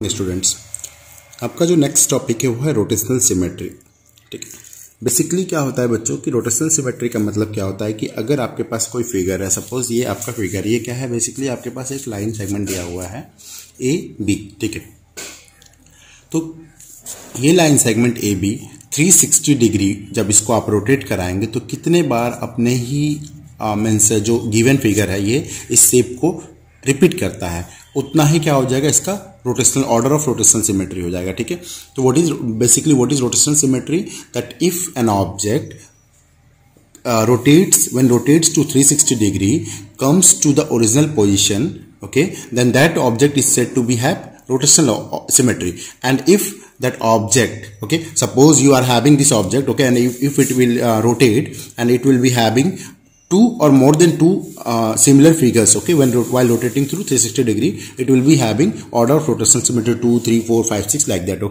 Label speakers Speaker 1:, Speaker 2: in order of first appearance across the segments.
Speaker 1: Students, आपका जो next topic है वो है रोटेशनल सिमेट्री। ठीक है, बेसिकली क्या होता है बच्चों कि रोटेशनल सिमेट्री का मतलब क्या होता है कि अगर आपके पास कोई फिगर है, सपोज ये आपका फिगर, ये क्या है, बेसिकली आपके पास एक लाइन सेगमेंट दिया हुआ है ए बी। ठीक है, तो ये line segment A B 360 degree जब इसको आप रोटेट कराएंगे तो कितने बार अपने ही मीन्स जो गिवन फिगर है ये इस शेप को रिपीट करता है, उतना ही क्या हो जाएगा, इसका rotational order of rotational symmetry हो जाएगा। ठीक है, तो what is rotational symmetry, that if an object when rotates to 360 degree comes to the original position, okay, then that object is said to be have rotational symmetry. And if that object, okay, suppose you are having this object, okay, and if it will rotate and it will be having two or more than two similar figures, okay, while rotating through 360 degree, it will be having order of rotational symmetry 2 3 4 5 6 like that.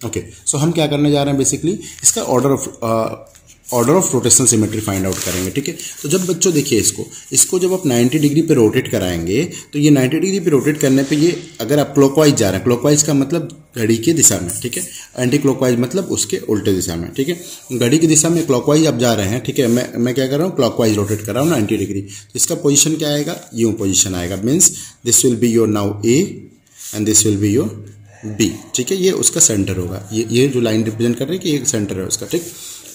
Speaker 1: Okay, so हम क्या करने जा रहे हैं, basically इसका order of rotational symmetry find out करेंगे। ठीक है, तो जब बच्चों देखिए इसको जब आप 90 डिग्री पे रोटेट कराएंगे तो ये 90 डिग्री पे रोटेट करने पे ये, अगर आप क्लॉकवाइज जा रहे हैं, क्लॉकवाइज का मतलब घड़ी की दिशा में, ठीक है, एंटी क्लॉकवाइज मतलब उसके उल्टे दिशा में। ठीक है, घड़ी की दिशा में क्लॉकवाइज आप जा रहे हैं, ठीक है, मैं क्या कर रहा हूँ, क्लॉकवाइज रोटेट कर रहा हूँ 90 डिग्री, तो इसका पोजिशन क्या आएगा, यूँ पोजिशन आएगा, means this will be your now A and this will be your B. ठीक है, ये उसका सेंटर होगा, ये जो लाइन रिप्रेजेंट कर रही है कि ये सेंटर है उसका। ठीक,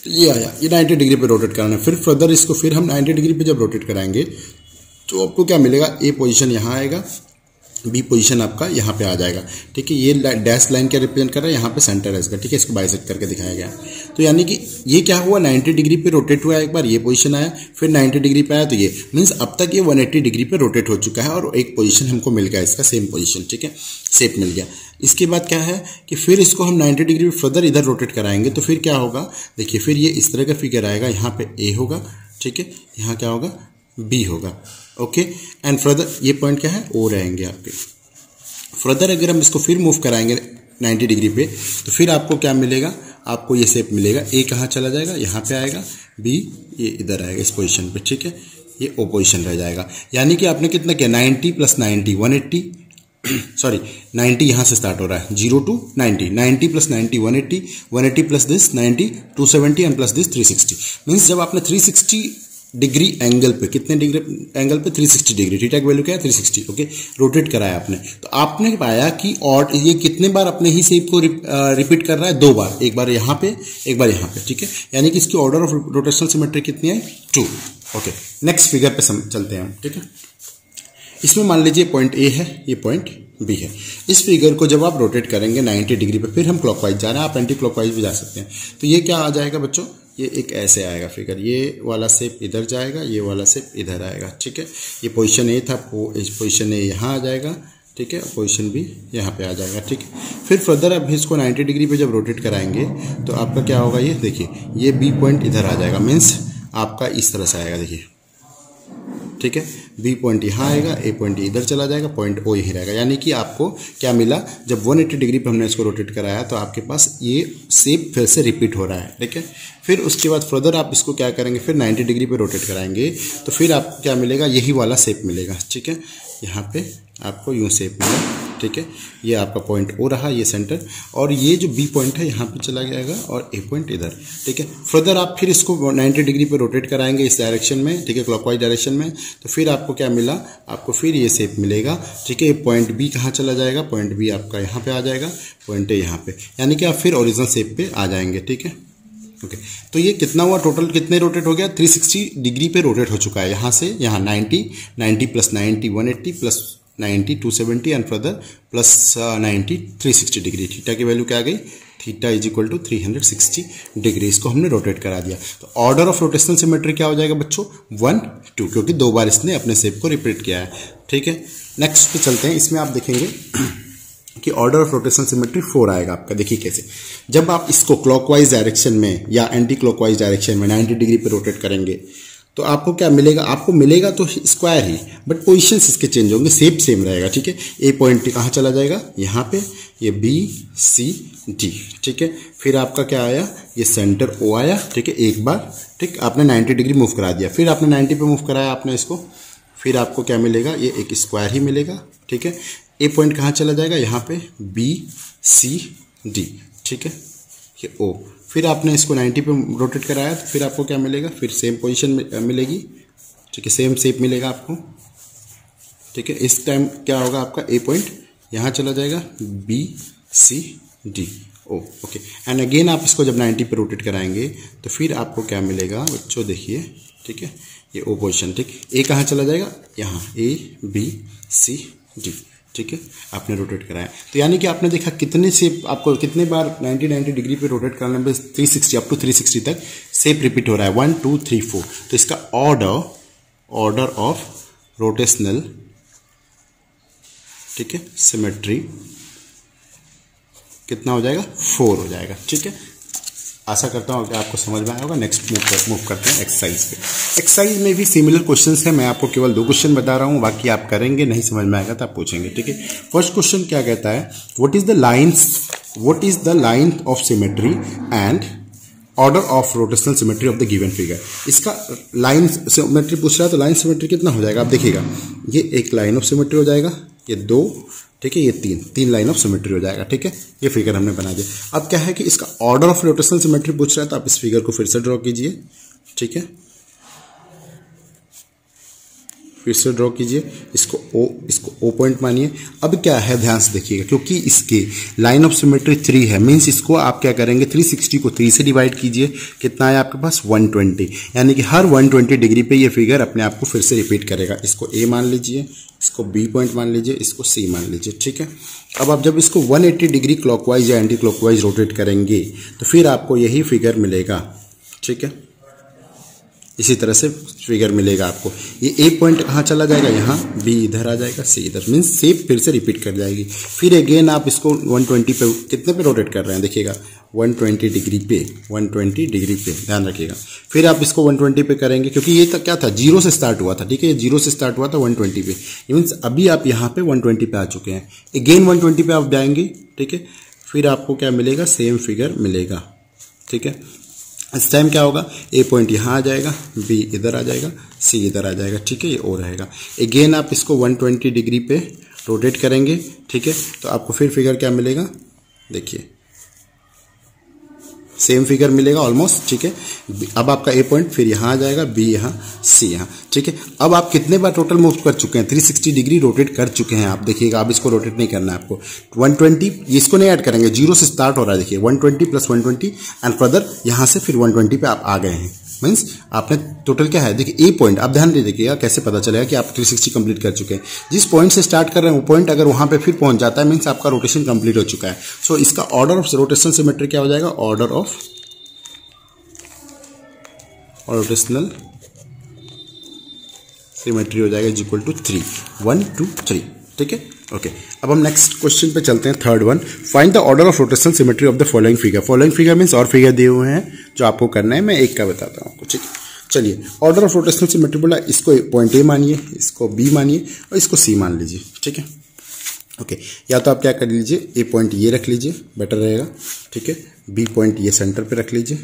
Speaker 1: ये आया, ये 90 डिग्री पे रोटेट कराना है। फिर फर्दर इसको फिर हम 90 डिग्री पे जब रोटेट कराएंगे तो आपको क्या मिलेगा, ए पोजीशन यहाँ आएगा, बी पोजीशन आपका यहाँ पे आ जाएगा। ठीक है, ये डैश लाइन क्या रिप्रेजेंट कर रहा है, यहाँ पे सेंटर है इसका। ठीक है, इसको बाइसेक्ट करके दिखाया गया। तो यानी कि ये क्या हुआ, 90 डिग्री पे रोटेट हुआ, एक बार ये पोजीशन आया, फिर 90 डिग्री पे आया, तो ये मीन्स अब तक ये 180 डिग्री पे रोटेट हो चुका है और एक पोजीशन हमको मिल गया इसका, सेम पोजीशन। ठीक है, शेप मिल गया। इसके बाद क्या है कि फिर इसको हम 90 डिग्री पे फर्दर इधर रोटेट कराएंगे तो फिर क्या होगा, देखिए फिर ये इस तरह का फिगर आएगा, यहाँ पे ए होगा, ठीक है, यहाँ क्या होगा, बी होगा। ओके, एंड फर्दर ये पॉइंट क्या है, ओ रहेंगे आपके। फर्दर अगर हम इसको फिर मूव कराएंगे 90 डिग्री पे तो फिर आपको क्या मिलेगा, आपको ये शेप मिलेगा, ए कहाँ चला जाएगा, यहाँ पे आएगा, बी ये इधर आएगा इस पोजीशन पे। ठीक है, ये ओ पोजीशन रह जाएगा। यानी कि आपने कितना किया, 90 + 90 180, सॉरी 90 यहाँ से स्टार्ट हो रहा है, 0 to 90, 90 + 90 180, 180 plus this 90 270 and plus this 360। Means जब आपने 360 डिग्री एंगल पे, कितने डिग्री एंगल पे, 360 डिग्री, थीटा की वैल्यू क्या है 360, ओके, रोटेट कराया आपने, तो आपने पाया कि और ये कितने बार अपने ही शेप को रिपीट कर रहा है, 2 बार, एक बार यहाँ पे एक बार यहाँ पे। ठीक है, यानी कि इसकी ऑर्डर ऑफ रोटेशनल सिमेट्री कितनी है, 2। ओके, नेक्स्ट फिगर पे चलते हैं हम। ठीक है, इसमें मान लीजिए पॉइंट ए है, ये पॉइंट बी है। इस फिगर को जब आप रोटेट करेंगे 90 डिग्री पे, फिर हम क्लॉकवाइज जा रहे हैं, आप एंटी क्लॉकवाइज भी जा सकते हैं, तो ये क्या आ जाएगा बच्चों, ये एक ऐसे आएगा फिगर, ये वाला शेप इधर जाएगा, ये वाला शेप इधर आएगा। ठीक है, ये पोजीशन ए था, पोजीशन ए यहाँ आ जाएगा, ठीक है, पोजीशन बी यहाँ पे आ जाएगा। ठीक है, फिर फर्दर अब इसको 90 डिग्री पे जब रोटेट कराएंगे तो आपका क्या होगा, ये देखिए, ये बी पॉइंट इधर आ जाएगा, मीन्स आपका इस तरह से आएगा, देखिए। ठीक है, बी पॉइंट यहाँ आएगा, ए पॉइंट इधर चला जाएगा, पॉइंट ओ यही रहेगा। यानी कि आपको क्या मिला, जब 180 डिग्री पे हमने इसको रोटेट कराया तो आपके पास ये शेप फिर से रिपीट हो रहा है। ठीक है, फिर उसके बाद फर्दर आप इसको क्या करेंगे, फिर 90 डिग्री पे रोटेट कराएंगे तो फिर आपको क्या मिलेगा, यही वाला शेप मिलेगा। ठीक है, यहाँ पे आपको यूँ शेप मिला। ठीक है, ये आपका पॉइंट ओ रहा, ये सेंटर, और ये जो बी पॉइंट है यहाँ पे चला जाएगा और ए पॉइंट इधर। ठीक है, फर्दर आप फिर इसको 90 डिग्री पे रोटेट कराएंगे इस डायरेक्शन में, ठीक है, क्लॉकवाइज डायरेक्शन में, तो फिर आपको क्या मिला, आपको फिर ये शेप मिलेगा। ठीक है, पॉइंट बी कहाँ चला जाएगा, पॉइंट बी आपका यहाँ पे आ जाएगा, पॉइंट ए यहाँ पे, यानी कि आप फिर ओरिजिनल शेप पे आ जाएंगे। ठीक है, ओके, तो ये कितना हुआ, टोटल कितने रोटेट हो गया, 360 डिग्री पे रोटेट हो चुका है, यहाँ से यहाँ 90 + 90 180 plus 90 270 and further plus 90 360 degree. Theta की वैल्यू क्या आ गई, थीटा = 360 डिग्री, इसको हमने रोटेट करा दिया। तो ऑर्डर ऑफ रोटेशनल सिमेट्री क्या हो जाएगा बच्चों, 1 2, क्योंकि 2 बार इसने अपने शेप को रिपीट किया है। ठीक है, नेक्स्ट पे चलते हैं। इसमें आप देखेंगे कि ऑर्डर ऑफ रोटेशनल सिमेट्री 4 आएगा आपका। देखिए कैसे, जब आप इसको क्लॉकवाइज डायरेक्शन में या एंटी क्लॉकवाइज डायरेक्शन में 90 डिग्री पे रोटेट करेंगे तो आपको क्या मिलेगा, आपको मिलेगा तो स्क्वायर ही, बट पोजीशंस इसके चेंज होंगे, शेप सेम रहेगा। ठीक है, ए पॉइंट कहाँ चला जाएगा, यहाँ पे, ये बी सी डी। ठीक है, फिर आपका क्या आया, ये सेंटर ओ आया। ठीक है, एक बार, ठीक, आपने 90 डिग्री मूव करा दिया, फिर आपने 90 पे मूव कराया आपने इसको, फिर आपको क्या मिलेगा, ये एक स्क्वायर ही मिलेगा। ठीक है, ए पॉइंट कहाँ चला जाएगा, यहाँ पे बी सी डी, ठीक है, ये ओ। फिर आपने इसको 90 पे रोटेट कराया तो फिर आपको क्या मिलेगा, फिर सेम पोजीशन मिलेगी, ठीक है, सेम शेप मिलेगा आपको, ठीक है। इस टाइम क्या होगा, आपका ए पॉइंट यहाँ चला जाएगा, B C D O, okay. And again आप इसको जब 90 पे रोटेट कराएंगे तो फिर आपको क्या मिलेगा बच्चों, देखिए, ठीक है, ये ओ पोजिशन, ठीक। ए कहाँ चला जाएगा, यहाँ ए बी सी डी, ठीक है, आपने रोटेट कराया। तो यानी कि आपने देखा कितने शेप आपको कितने बार 90 डिग्री पे रोटेट करने में 360 अप टू 360 तक शेप रिपीट हो रहा है, 1 2 3 4। तो इसका ऑर्डर ऑफ रोटेशनल, ठीक है, सिमेट्री कितना हो जाएगा, 4 हो जाएगा, ठीक है। आशा करता हूँ कि आपको समझ में आया होगा। नेक्स्ट मूव करते हैं एक्सरसाइज पे। एक्सरसाइज में भी सिमिलर क्वेश्चंस है, मैं आपको केवल 2 क्वेश्चन बता रहा हूँ, बाकी आप करेंगे, नहीं समझ में आएगा तो आप पूछेंगे, ठीक है। फर्स्ट क्वेश्चन क्या कहता है, what is the line of symmetry and order of rotational symmetry of the given figure. इसका लाइन सिमेट्री पूछ रहा है, तो लाइन सिमेट्री कितना हो जाएगा, आप देखिएगा, ये एक लाइन ऑफ सिमेट्री हो जाएगा, ये 2, ठीक है, ये 3 लाइन ऑफ सिमेट्री हो जाएगा, ठीक है। ये फिगर हमने बना दिया। अब क्या है कि इसका ऑर्डर ऑफ रोटेशनल सिमेट्री पूछ रहा है, तो आप इस फिगर को फिर से ड्रॉ कीजिए, ठीक है, फिर से ड्रॉ कीजिए, इसको ओ पॉइंट मानिए। अब क्या है, ध्यान से देखिएगा, क्योंकि इसके लाइन ऑफ सिमेट्री 3 है, मीन्स इसको आप क्या करेंगे, 360 को 3 से डिवाइड कीजिए, कितना है आपके पास, 120, यानी कि हर 120 डिग्री पे ये फिगर अपने आप को फिर से रिपीट करेगा। इसको ए मान लीजिए, इसको बी पॉइंट मान लीजिए, इसको सी मान लीजिए, ठीक है। अब आप जब इसको 180 डिग्री क्लॉकवाइज या एंटी क्लॉकवाइज रोटेट करेंगे तो फिर आपको यही फिगर मिलेगा, ठीक है, इसी तरह से फिगर मिलेगा आपको। ये ए पॉइंट कहाँ चला जाएगा, यहाँ, बी इधर आ जाएगा, सी इधर, मीन्स शेप फिर से रिपीट कर जाएगी। फिर अगेन आप इसको 120 पे कितने पे रोटेट कर रहे हैं, देखिएगा 120 डिग्री पे, 120 डिग्री पे, ध्यान रखिएगा। फिर आप इसको 120 पे करेंगे, क्योंकि ये क्या था, 0 से स्टार्ट हुआ था, ठीक है, ये 0 से स्टार्ट हुआ था 120 पे, मीन्स अभी आप यहाँ पे 120 पे आ चुके हैं। अगेन 120 पे आप जाएंगे, ठीक है, फिर आपको क्या मिलेगा, सेम फिगर मिलेगा, ठीक है। इस टाइम क्या होगा, ए पॉइंट यहाँ आ जाएगा, बी इधर आ जाएगा, सी इधर आ जाएगा, ठीक है, ये ओ रहेगा। अगेन आप इसको 120 डिग्री पे रोटेट करेंगे, ठीक है, तो आपको फिर फिगर क्या मिलेगा, देखिए सेम फिगर मिलेगा ऑलमोस्ट, ठीक है। अब आपका ए पॉइंट फिर यहाँ आ जाएगा, बी यहाँ, सी यहाँ, ठीक है। अब आप कितने बार टोटल मूव कर चुके हैं, 360 डिग्री रोटेट कर चुके हैं आप, देखिएगा, अब इसको रोटेट नहीं करना है आपको। 120 इसको नहीं ऐड करेंगे, 0 से स्टार्ट हो रहा है, देखिए 120 + 120 एंड फर्दर यहाँ से फिर 120 पे आप आ गए हैं, मीन्स आपने टोटल क्या है, देखिए ए पॉइंट, आप ध्यान दे देखिएगा कैसे पता चलेगा कि आप 360 कंप्लीट कर चुके हैं। जिस पॉइंट से स्टार्ट कर रहे हैं वो पॉइंट अगर वहां पे फिर पहुंच जाता है, मीन्स आपका रोटेशन कंप्लीट हो चुका है। सो इसका ऑर्डर ऑफ रोटेशनल सिमेट्री क्या हो जाएगा, ऑर्डर ऑफ रोटेशनल सिमेट्री हो जाएगा इक्वल टू 3, 1 2 3, ठीक है, ओके। अब हम नेक्स्ट क्वेश्चन पे चलते हैं, third one, find the order of rotational symmetry of the following figure. Following figure means और फिगर दिए हुए हैं जो आपको करना है, मैं एक का बताता हूँ आपको, ठीक है। चलिए, ऑर्डर ऑफ रोटेशनल सिमेट्री बोला, इसको पॉइंट ए मानिए, इसको बी मानिए और इसको सी मान लीजिए, ठीक है, ओके। या तो आप क्या कर लीजिए, ए पॉइंट ये रख लीजिए, बेटर रहेगा, ठीक है, बी पॉइंट ये सेंटर पे रख लीजिए,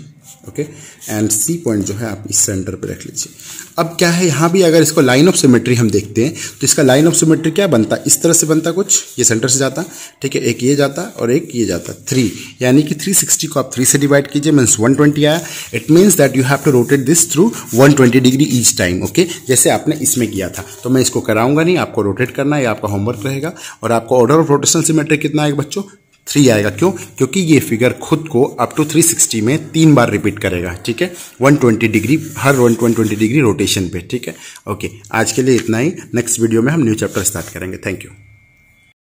Speaker 1: ओके, एंड सी पॉइंट जो है आप इस सेंटर पे रख लीजिए। अब क्या है, यहाँ भी अगर इसको लाइन ऑफ सिमेट्री हम देखते हैं तो इसका लाइन ऑफ सिमेट्री क्या बनता है, इस तरह से बनता, कुछ ये सेंटर से जाता, ठीक है, एक ये जाता और एक ये जाता, 3, यानी कि 360 को आप 3 से डिवाइड कीजिए, मीन्स 120 आया। It means that you have to rotate this through 120 degree each time, okay, जैसे आपने इसमें किया था। तो मैं इसको कराऊंगा नहीं, आपको रोटेट करना है, आपका होमवर्क रहेगा। और आपको ऑर्डर ऑफ रोटेशनल सिमेट्री कितना आएगा बच्चों, 3 आएगा। क्यों, क्योंकि ये फिगर खुद को अप टू 360 में 3 बार रिपीट करेगा, ठीक है, 120 डिग्री, हर 120 डिग्री रोटेशन पे, ठीक है, ओके। आज के लिए इतना ही, नेक्स्ट वीडियो में हम न्यू चैप्टर स्टार्ट करेंगे। Thank you.